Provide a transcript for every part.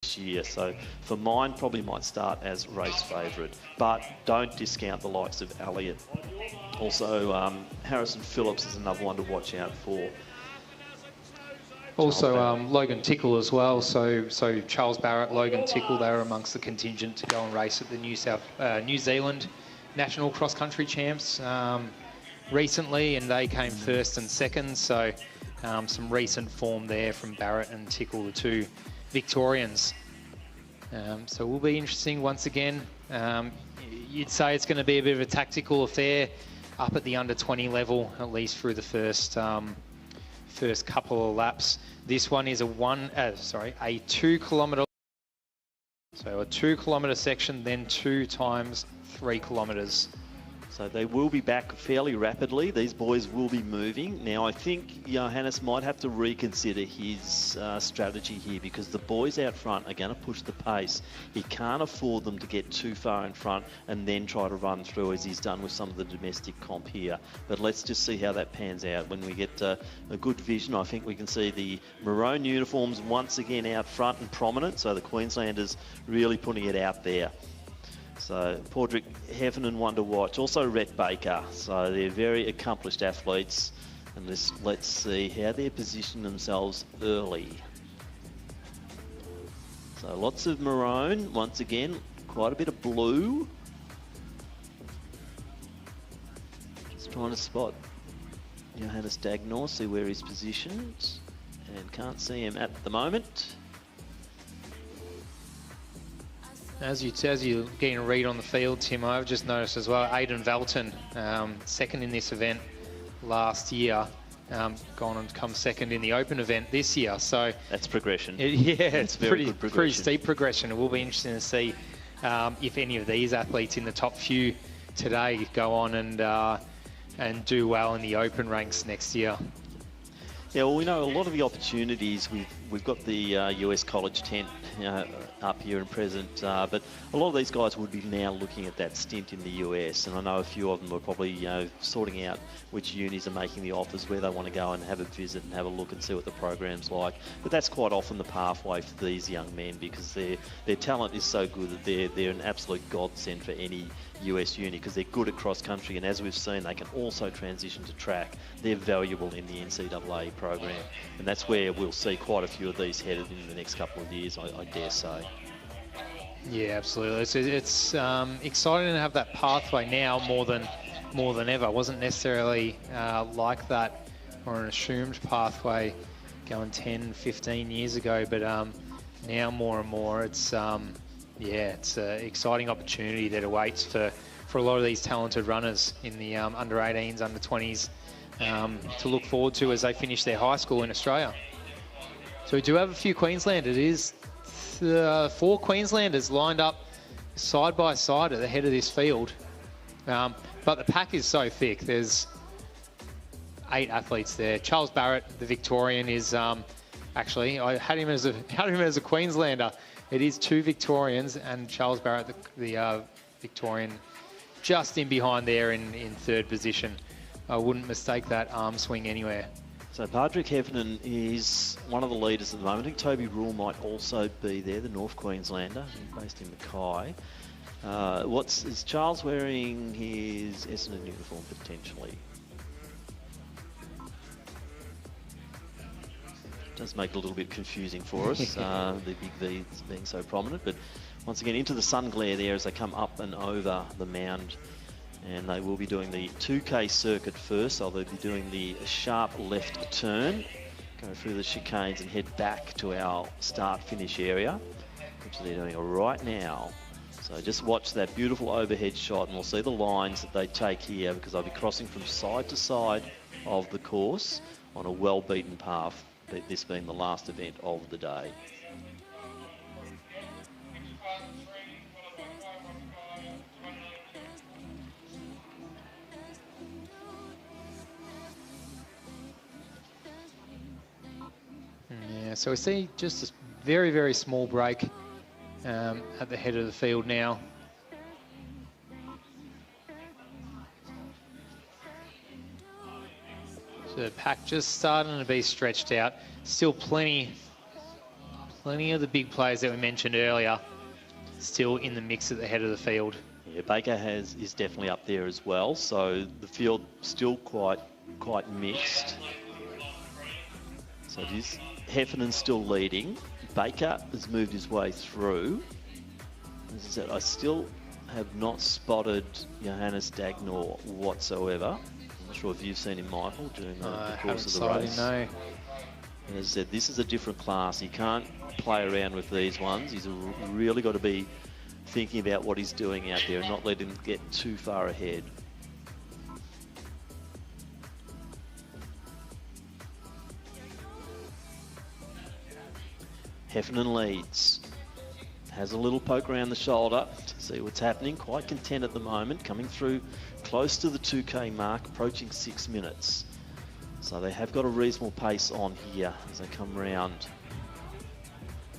this year. So for mine, probably might start as race favourite, but don't discount the likes of Elliott. Also, Harrison Phillips is another one to watch out for. Also, Logan Tickle as well. So Charles Barrett, Logan Tickle, they were amongst the contingent to go and race at the New Zealand National Cross Country Champs recently, and they came first and second. So some recent form there from Barrett and Tickle, the two Victorians. So it will be interesting once again. You'd say it's going to be a bit of a tactical affair up at the under 20 level, at least through the first couple of laps. This one is a 2 kilometre. So a 2 kilometre section, then 2 times 3 kilometres. So they will be back fairly rapidly. These boys will be moving. Now, I think Yohanes might have to reconsider his strategy here, because the boys out front are going to push the pace. He can't afford them to get too far in front and then try to run through, as he's done with some of the domestic comp here. But let's just see how that pans out. When we get a good vision, I think we can see the maroon uniforms once again out front and prominent. So the Queenslanders really putting it out there. So Padraig Heffernan, one to watch. Also Rhett Baker. So they're very accomplished athletes. And let's see how they position themselves early. So lots of maroon. Once again, quite a bit of blue. Just trying to spot Yohanes Dagnor, see where he's positioned. And can't see him at the moment. As you're getting a read on the field, Tim, I've just noticed as well, Aidan Valton, second in this event last year, gone and come second in the Open event this year. So that's progression. It's pretty steep progression. It will be interesting to see if any of these athletes in the top few today go on and do well in the Open ranks next year. Yeah, well, we know a lot of the opportunities. We've got the US college tent up here and present, but a lot of these guys would be now looking at that stint in the US, and I know a few of them are probably sorting out which unis are making the offers, where they want to go and have a visit and have a look and see what the program's like. But that's quite often the pathway for these young men, because their talent is so good that they're an absolute godsend for any US uni, because they're good at cross country, and as we've seen, they can also transition to track. They're valuable in the NCAA program, and that's where we'll see quite a few of these headed in the next couple of years, I dare say. Yeah, absolutely. It's exciting to have that pathway now more than ever. It wasn't necessarily like that, or an assumed pathway going 10, 15 years ago, but now more and more it's it's an exciting opportunity that awaits for a lot of these talented runners in the under 18s, under 20s to look forward to as they finish their high school in Australia. So we do have a few Queenslanders. It is 4 Queenslanders lined up side by side at the head of this field. But the pack is so thick. There's 8 athletes there. Charles Barrett, the Victorian, is actually, I had him as a Queenslander. It is 2 Victorians, and Charles Barrett, the Victorian, just in behind there in 3rd position. I wouldn't mistake that arm swing anywhere. So Padraig Heffernan is one of the leaders at the moment. I think Toby Rule might also be there, the North Queenslander, based in Mackay. Is Charles wearing his Essendon uniform potentially? Does make it a little bit confusing for us, the big V being so prominent. But once again, into the sun glare there as they come up and over the mound. And they will be doing the 2K circuit first, so they'll be doing the sharp left turn, go through the chicanes and head back to our start-finish area, which they're doing right now. So just watch that beautiful overhead shot, and we'll see the lines that they take here, because they'll be crossing from side to side of the course on a well-beaten path, this being the last event of the day. Yeah, so we see just a very, very small break at the head of the field now. So the pack just starting to be stretched out. Still plenty plenty of the big players that we mentioned earlier still in the mix at the head of the field. Yeah, Baker is definitely up there as well. So the field still quite mixed. So it is Heffernan still leading. Baker has moved his way through. As I said, I still have not spotted Yohanes Asmare whatsoever. I'm not sure if you've seen him, Michael, during the course of the race. No. And as I said, this is a different class. He can't play around with these ones. He's really got to be thinking about what he's doing out there and not let him get too far ahead. Heffernan leads. Has a little poke around the shoulder to see what's happening. Quite content at the moment, coming through close to the 2K mark, approaching 6 minutes. So they have got a reasonable pace on here as they come round.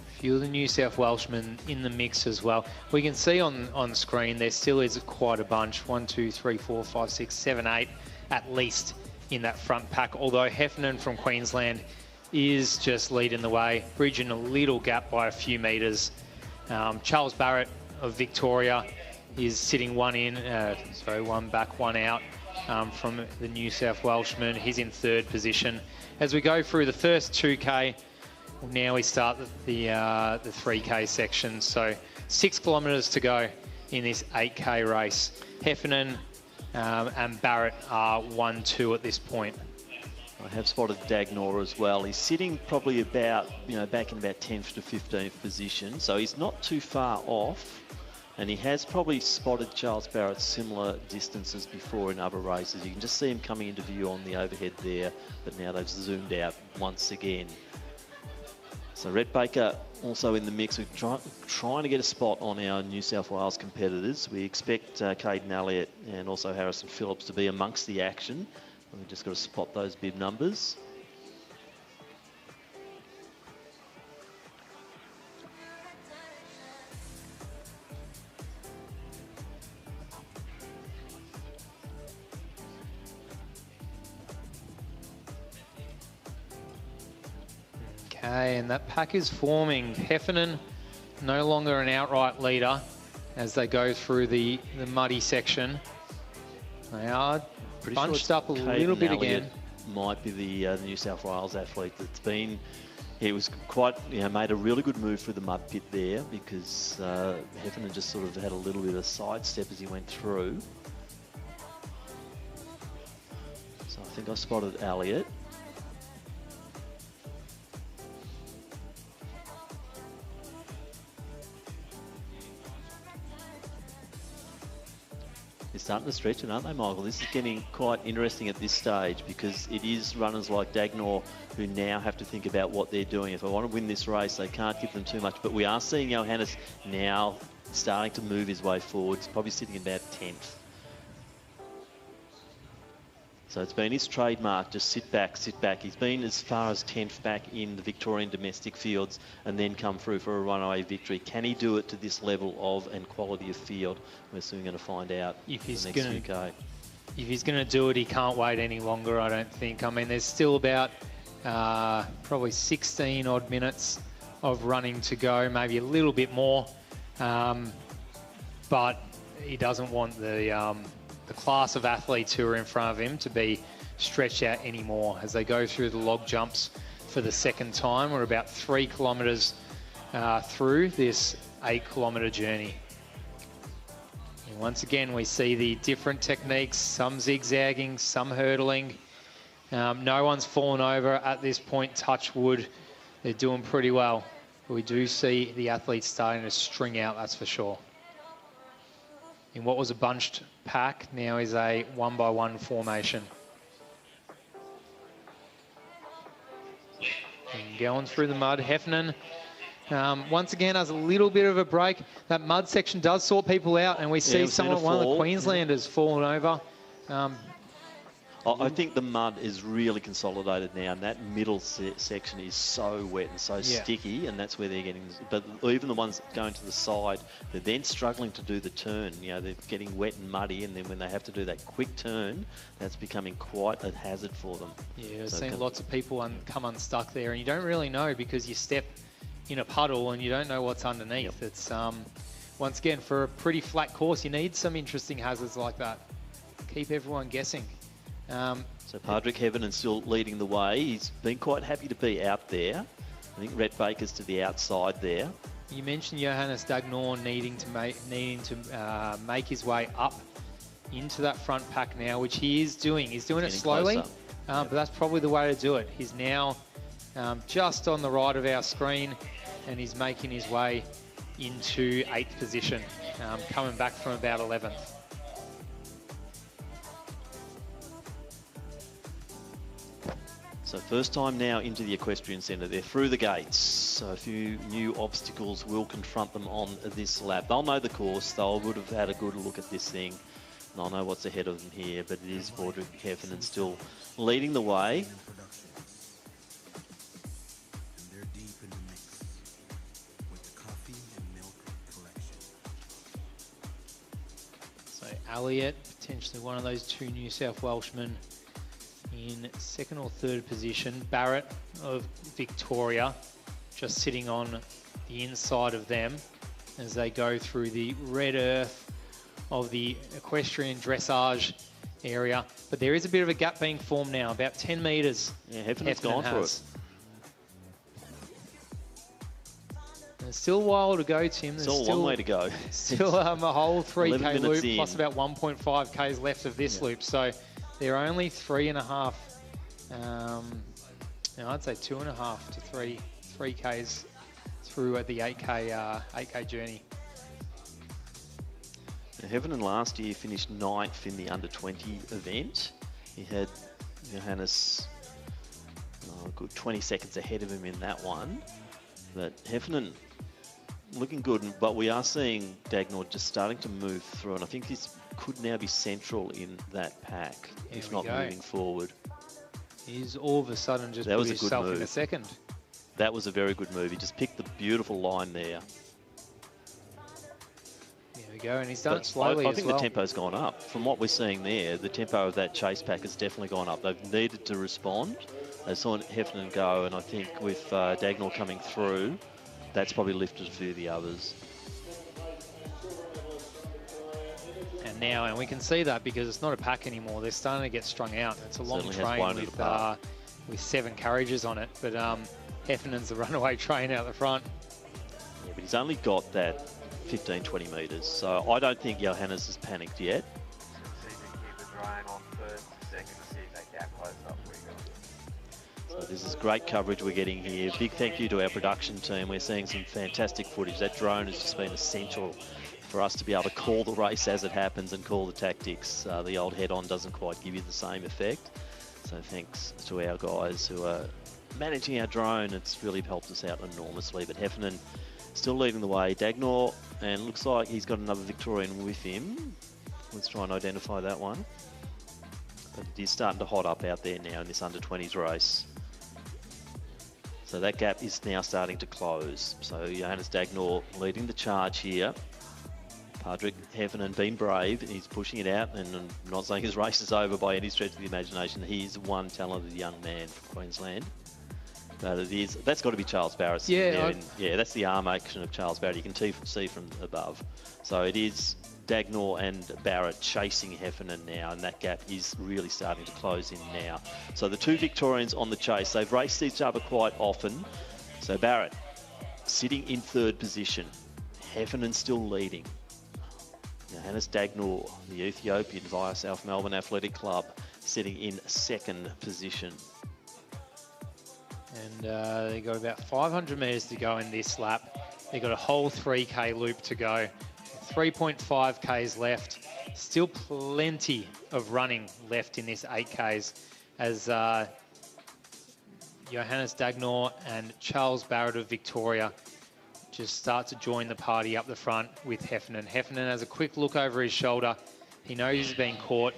A few of the New South Welshmen in the mix as well. We can see on screen there still is quite a bunch. 1, 2, 3, 4, 5, 6, 7, 8 at least in that front pack. Although Heffernan from Queensland is just leading the way, bridging a little gap by a few metres. Charles Barrett of Victoria is sitting one back, one out from the New South Welshman. He's in third position. As we go through the first 2K, now we start the 3K section. So 6 kilometres to go in this 8K race. Heffernan and Barrett are 1-2 at this point. I have spotted Dagnor as well. He's sitting probably about, back in about 10th to 15th position. So he's not too far off. And he has probably spotted Charles Barrett similar distances before in other races. You can just see him coming into view on the overhead there. But now they've zoomed out once again. So Rhett Baker also in the mix. We're trying to get a spot on our New South Wales competitors. We expect Caden Elliott and also Harrison Phillips to be amongst the action. We've just got to spot those bib numbers. Okay, and that pack is forming. Heffernan no longer an outright leader as they go through the muddy section. They are bunched up a little bit again. Might be the New South Wales athlete that's been. He was quite, made a really good move through the mud pit there because Heffernan just sort of had a little bit of a sidestep as he went through. So I think I spotted Elliott. They're starting to stretch it, aren't they, Michael? This is getting quite interesting at this stage because it is runners like Dagnor who now have to think about what they're doing. If I want to win this race, they can't give them too much. But we are seeing Yohanes now starting to move his way forward. He's probably sitting about 10th. So it's been his trademark, just sit back, sit back. He's been as far as 10th back in the Victorian domestic fields and then come through for a runaway victory. Can he do it to this level of and quality of field? We're soon going to find out if he's going to. If he's going to do it, he can't wait any longer, I don't think. I mean, there's still about probably 16 odd minutes of running to go, maybe a little bit more. But he doesn't want the class of athletes who are in front of him to be stretched out anymore as they go through the log jumps for the second time. We're about 3 kilometres through this 8-kilometre journey. And once again, we see the different techniques, some zigzagging, some hurdling. No one's fallen over at this point, touch wood. They're doing pretty well. But we do see the athletes starting to string out, that's for sure. In what was a bunched pack, now is a 1-by-1 formation. And going through the mud, Heffernan once again has a little bit of a break. That mud section does sort people out, and we see one of the Queenslanders fallen over. I think the mud is really consolidated now, and that middle section is so wet and so sticky, and that's where they're getting. But even the ones going to the side, they're then struggling to do the turn. They're getting wet and muddy, and then when they have to do that quick turn, that's becoming quite a hazard for them. Yeah, I've seen lots of people come unstuck there, and you don't really know because you step in a puddle and you don't know what's underneath. Yep. It's once again, for a pretty flat course, you need some interesting hazards like that. Keep everyone guessing. So Padraig Heffernan still leading the way. He's been quite happy to be out there. I think Rhett Baker's to the outside there. You mentioned Yohanes Asmare needing to make his way up into that front pack now, which he is doing. He's doing it slowly, but that's probably the way to do it. He's now just on the right of our screen, and he's making his way into 8th position, coming back from about 11th. So first time now into the Equestrian Centre. They're through the gates. So a few new obstacles will confront them on this lap. They'll know the course. They would have had a good look at this thing. They'll know what's ahead of them here, but it is Padraig Heffernan still leading the way. So Elliott, potentially one of those two New South Welshmen in 2nd or 3rd position. Barrett of Victoria just sitting on the inside of them as they go through the red earth of the equestrian dressage area. But there is a bit of a gap being formed now, about 10 metres. Yeah, Heffernan's gone for it. There's still a while to go, Tim. There's still one way to go. Still a whole 3K loop plus about 1.5 Ks left of this loop. So they're only 3.5, I'd say 2.5 to 3 Ks through at the 8K journey. Heffernan last year finished 9th in the under-20 event. He had Yohanes good 20 seconds ahead of him in that one. But Heffernan looking good, but we are seeing Dagnor just starting to move through, and I think this could now be central in that pack, if not moving forward. He's all of a sudden just put himself in a second. That was a very good move. He just picked the beautiful line there. There we go, and he's done it slowly as well. I think the tempo's gone up. From what we're seeing there, the tempo of that chase pack has definitely gone up. They've needed to respond. They saw Heffernan go, and I think with Dagnor coming through, that's probably lifted a few of the others. And we can see that because it's not a pack anymore. They're starting to get strung out. It's a long train with 7 carriages on it. But Heffernan's the runaway train out the front. Yeah, but he's only got that 15, 20 metres. So I don't think Yohanes has panicked yet. So this is great coverage we're getting here. Big thank you to our production team. We're seeing some fantastic footage. That drone has just been essential for us to be able to call the race as it happens and call the tactics. The old head-on doesn't quite give you the same effect. So thanks to our guys who are managing our drone. It's really helped us out enormously. But Heffernan still leading the way. Dagnor, and looks like he's got another Victorian with him. Let's try and identify that one. But it is starting to hot up out there now in this under-20s race. So that gap is now starting to close. So Yohanes Dagnor leading the charge here. Padraig Heffernan being brave, he's pushing it out, and I'm not saying his race is over by any stretch of the imagination. He's one talented young man from Queensland. But that's got to be Charles Barrett. Yeah, yeah, that's the arm action of Charles Barrett. You can see from above. So it is Dagnor and Barrett chasing Heffernan now, and that gap is really starting to close in now. So the two Victorians on the chase, they've raced each other quite often. So Barrett sitting in 3rd position. Heffernan still leading. Yohanes Dagnor, the Ethiopian via South Melbourne Athletic Club, sitting in 2nd position. And they've got about 500 metres to go in this lap. They've got a whole 3K loop to go. 3.5 Ks left. Still plenty of running left in this 8Ks as Yohanes Dagnor and Charles Barrett of Victoria just start to join the party up the front with Heffernan. Heffernan has a quick look over his shoulder. He knows he's been caught.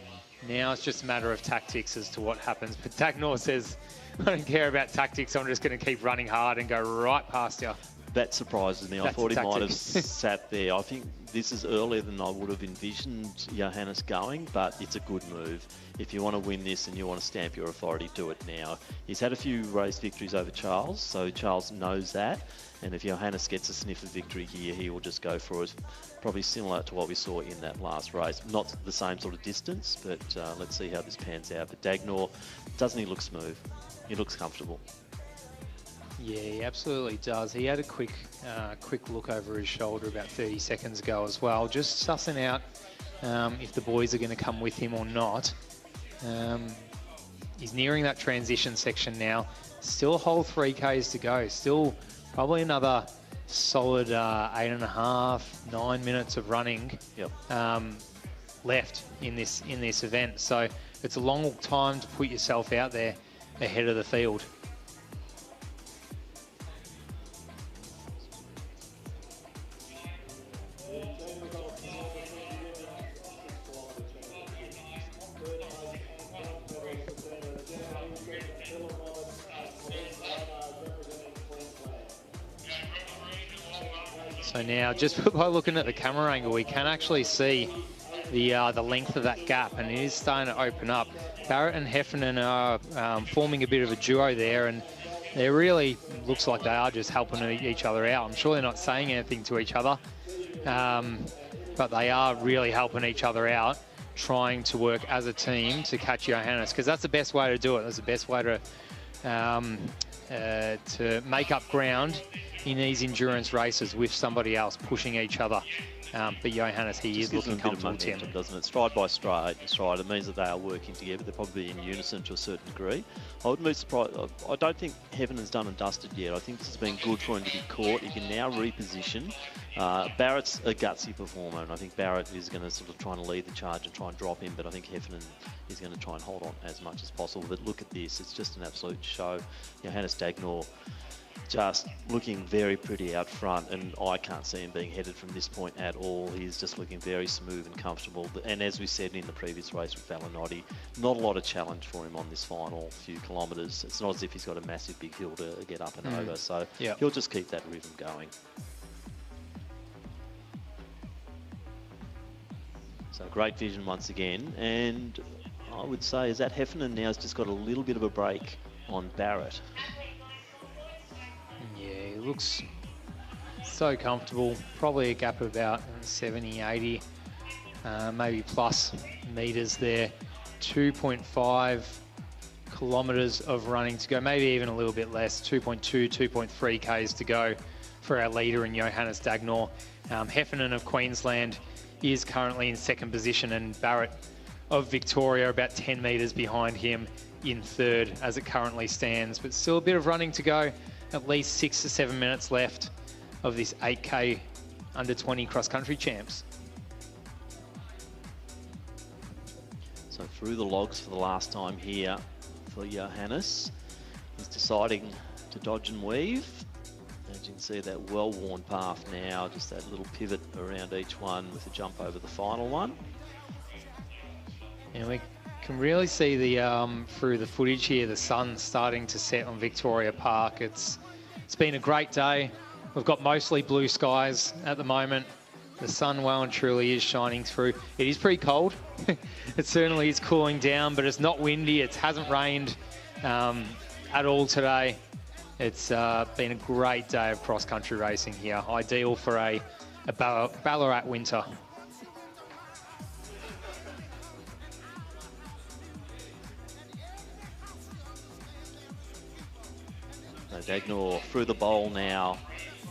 Now it's just a matter of tactics as to what happens. But Dagnor says, I don't care about tactics. I'm just going to keep running hard and go right past you. That surprises me. I That's thought a he might have tactic. sat there. I think this is earlier than I would have envisioned Yohanes going, but it's a good move. If you want to win this and you want to stamp your authority, do it now. He's had a few race victories over Charles, so Charles knows that. And if Yohanes gets a sniff of victory here, he will just go for it. Probably similar to what we saw in that last race. Not the same sort of distance, but let's see how this pans out. But Dagnall, doesn't he look smooth? He looks comfortable. Yeah, he absolutely does. He had a quick look over his shoulder about 30 seconds ago as well, just sussing out if the boys are going to come with him or not. He's nearing that transition section now. Still a whole 3Ks to go. Still probably another solid 8.5, 9 minutes of running left in this event. So it's a long time to put yourself out there ahead of the field. So now, just by looking at the camera angle, we can actually see the length of that gap, and it is starting to open up. Barrett and Heffernan are forming a bit of a duo there, and they really looks like they are just helping each other out. I'm sure they're not saying anything to each other, but they are really helping each other out, trying to work as a team to catch Yohanes, because that's the best way to do it. That's the best way to make up ground in these endurance races with somebody else pushing each other. But Yohanes, he is looking comfortable, Tim. Doesn't it? Stride by stride. It means that they are working together. They're probably in unison to a certain degree. I wouldn't be surprised. I don't think Heffernan done and dusted yet. I think this has been good for him to be caught. He can now reposition. Barrett's a gutsy performer, and I think Barrett is going to sort of try and lead the charge and try and drop him, but I think Heffernan is going to try and hold on as much as possible. But look at this. It's just an absolute show. Yohanes Dagnall just looking very pretty out front, and I can't see him being headed from this point at all. He's just looking very smooth and comfortable. And as we said in the previous race with Valenotti, not a lot of challenge for him on this final few kilometres. It's not as if he's got a massive big hill to get up and over, so he'll just keep that rhythm going. So great vision once again, and I would say is that Heffernan now has just got a little bit of a break on Barrett. Yeah, he looks so comfortable. Probably a gap of about 70, 80, maybe plus meters there. 2.5 kilometers of running to go, maybe even a little bit less, 2.2, 2.3 Ks to go for our leader in Yohanes Dagnall. Heffernan of Queensland is currently in second position, and Barrett of Victoria about 10 meters behind him in third as it currently stands. But still a bit of running to go. At least 6 to 7 minutes left of this 8K under 20 cross-country champs. So through the logs for the last time here for Yohanes. He's deciding to dodge and weave. As you can see, that well-worn path now, just that little pivot around each one with a jump over the final one. And we can really see the through the footage here, the sun starting to set on Victoria Park. It's been a great day. We've got mostly blue skies at the moment. The sun well and truly is shining through. It is pretty cold. It certainly is cooling down, but it's not windy. It hasn't rained at all today. It's been a great day of cross-country racing here. Ideal for a Ballarat winter. Dagnall through the bowl now,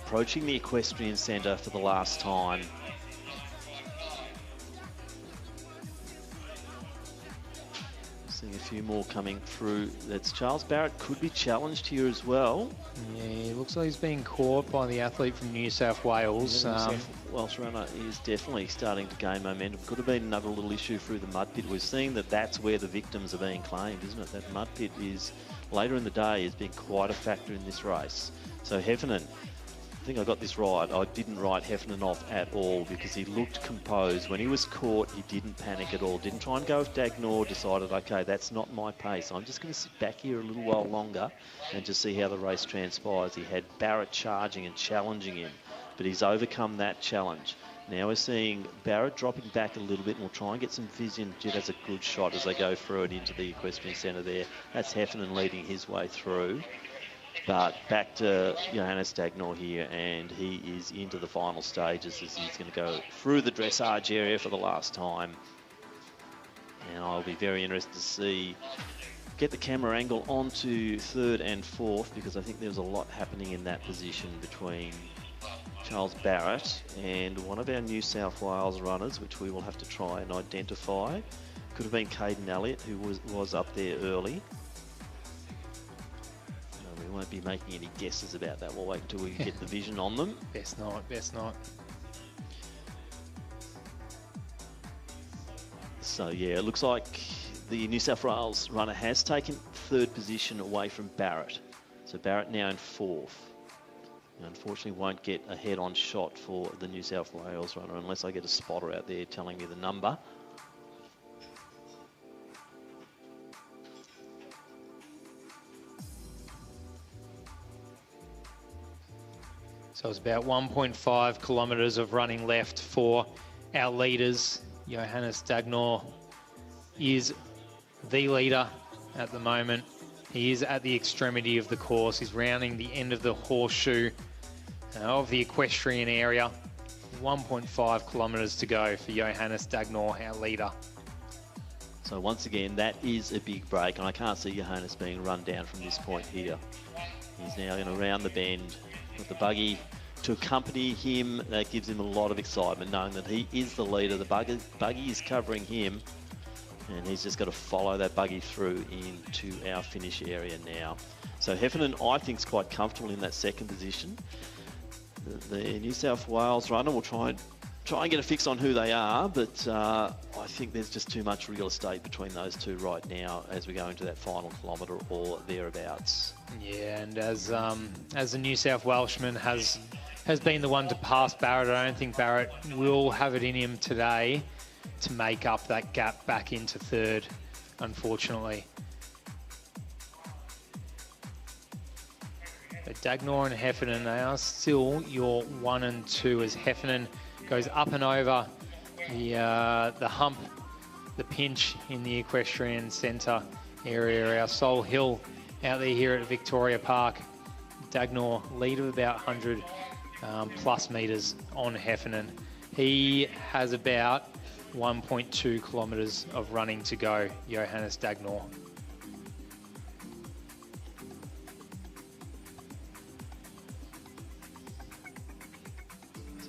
approaching the equestrian centre for the last time. Seeing a few more coming through. That's Charles Barrett could be challenged here as well. Yeah, it looks like he's being caught by the athlete from New South Wales. Welsh runner is definitely starting to gain momentum. Could have been another little issue through the mud pit. We're seeing that that's where the victims are being claimed, isn't it? That mud pit is, later in the day, has been quite a factor in this race. So Heffernan I think I got this right. I didn't write Heffernan off at all because he looked composed. When he was caught, he didn't panic at all. Didn't try and go with Dagnor, decided, okay, that's not my pace. I'm just going to sit back here a little while longer and just see how the race transpires. He had Barrett charging and challenging him, but he's overcome that challenge. Now we're seeing Barrett dropping back a little bit, and we'll try and get some vision. Jid has a good shot as they go through it into the equestrian centre there. That's Heffernan leading his way through. But back to Yohanes Dagnor here, and he is into the final stages as he's going to go through the dressage area for the last time. And I'll be very interested to get the camera angle onto third and fourth, because I think there's a lot happening in that position between Charles Barrett and one of our New South Wales runners, which we will have to try and identify. Could have been Caden Elliott, who was up there early. We won't be making any guesses about that. We'll wait until we get the vision on them. Best not, best not. So yeah, it looks like the New South Wales runner has taken third position away from Barrett. So Barrett now in fourth. Unfortunately won't get a head-on shot for the New South Wales runner unless I get a spotter out there telling me the number. So it's about 1.5 kilometres of running left for our leaders. Yohanes Dagnor is the leader at the moment. He is at the extremity of the course. He's rounding the end of the horseshoe of the equestrian area. 1.5 kilometres to go for Yohanes Dagnor, our leader. So once again, that is a big break, and I can't see Yohanes being run down from this point here. He's now going to round the bend with the buggy to accompany him. That gives him a lot of excitement, knowing that he is the leader. The buggy is covering him, and he's just got to follow that buggy through into our finish area now. So Heffernan, I think, is quite comfortable in that second position. The New South Wales runner will try and get a fix on who they are, but I think there's just too much real estate between those two right now as we go into that final kilometre or thereabouts. Yeah, and as the New South Welshman has been the one to pass Barrett, I don't think Barrett will have it in him today to make up that gap back into third, unfortunately. But Dagnor and Heffernan, they are still your 1 and 2 as Heffernan goes up and over the hump, the pinch in the equestrian centre area, our Sol Hill out there here at Victoria Park. Dagnor lead of about 100 plus metres on Heffernan. He has about 1.2 kilometres of running to go, Yohanes Dagnor.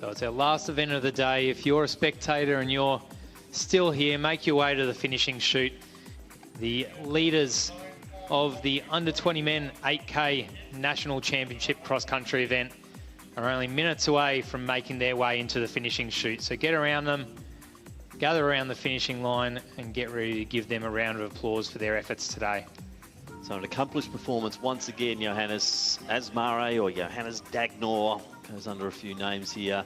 So it's our last event of the day. If you're a spectator and you're still here, make your way to the finishing chute. The leaders of the under 20 men 8K National Championship cross country event are only minutes away from making their way into the finishing chute. So get around them, gather around the finishing line, and get ready to give them a round of applause for their efforts today. So an accomplished performance once again. Yohanes Asmare, or Yohanes Dagnor, goes under a few names here,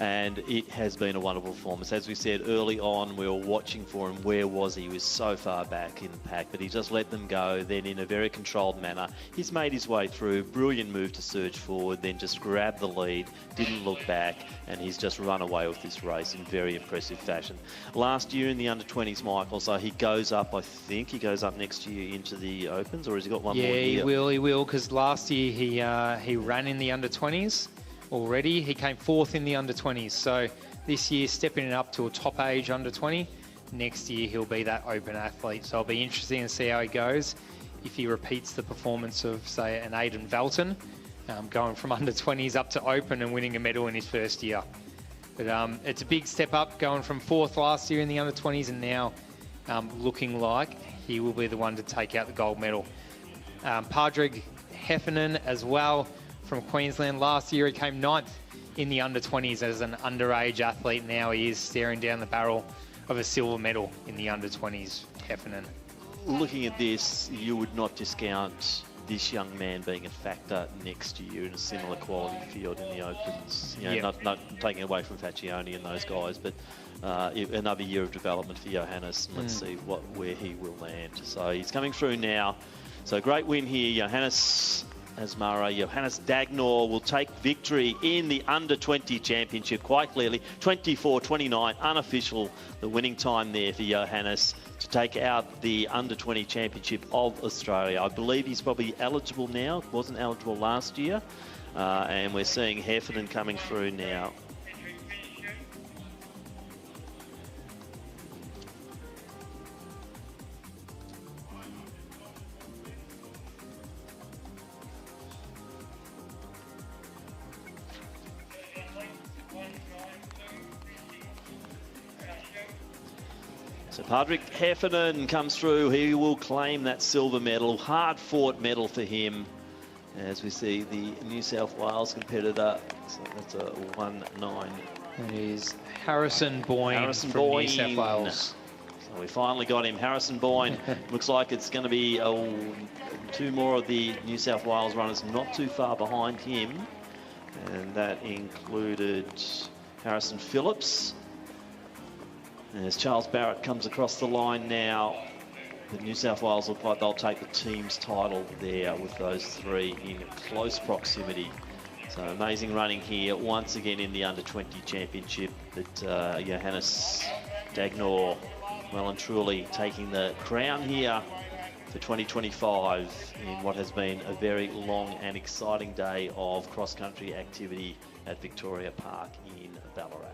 and it has been a wonderful performance. As we said early on, we were watching for him. Where was he? He was so far back in the pack, but he just let them go. Then in a very controlled manner, he's made his way through. Brilliant move to surge forward, then just grabbed the lead, didn't look back, and he's just run away with this race in very impressive fashion. Last year in the under-20s, Michael, so he goes up, I think he goes up next year into the Opens, or has he got one more year? Yeah, he will, because last year he ran in the under-20s. Already, he came fourth in the under-20s. So this year, stepping it up to a top age under-20. Next year, he'll be that open athlete. So it'll be interesting to see how he goes. If he repeats the performance of, say, an Aidan Velton, going from under-20s up to open and winning a medal in his first year. But it's a big step up, going from fourth last year in the under-20s and now looking like he will be the one to take out the gold medal. Padraig Heffernan as well, from Queensland. Last year he came 9th in the under-20s as an underage athlete. Now he is staring down the barrel of a silver medal in the under-20s, Heffernan. Looking at this, you would not discount this young man being a factor next year in a similar quality field in the Opens. You know, Yep. not taking away from Faccioni and those guys, but another year of development for Yohanes, and let's see where he will land. So he's coming through now. So great win here, Yohanes Asmare. Yohanes Dagnor will take victory in the Under-20 Championship quite clearly. 24-29, unofficial, the winning time there for Yohanes to take out the Under-20 Championship of Australia. I believe he's probably eligible now. Wasn't eligible last year. And we're seeing Heffernan coming through now. So Padraig Heffernan comes through. He will claim that silver medal. Hard-fought medal for him. As we see the New South Wales competitor. So that's a 1-9. It is Harrison Boyn from New South Wales. So we finally got him. Harrison Boyn. Looks like it's going to be two more of the New South Wales runners not too far behind him. And that included Harrison Phillips. As Charles Barrett comes across the line now, the New South Wales look like they'll take the team's title there with those three in close proximity. So amazing running here once again in the Under-20 Championship. But Yohanes Dagnor well and truly taking the crown here for 2025 in what has been a very long and exciting day of cross-country activity at Victoria Park in Ballarat.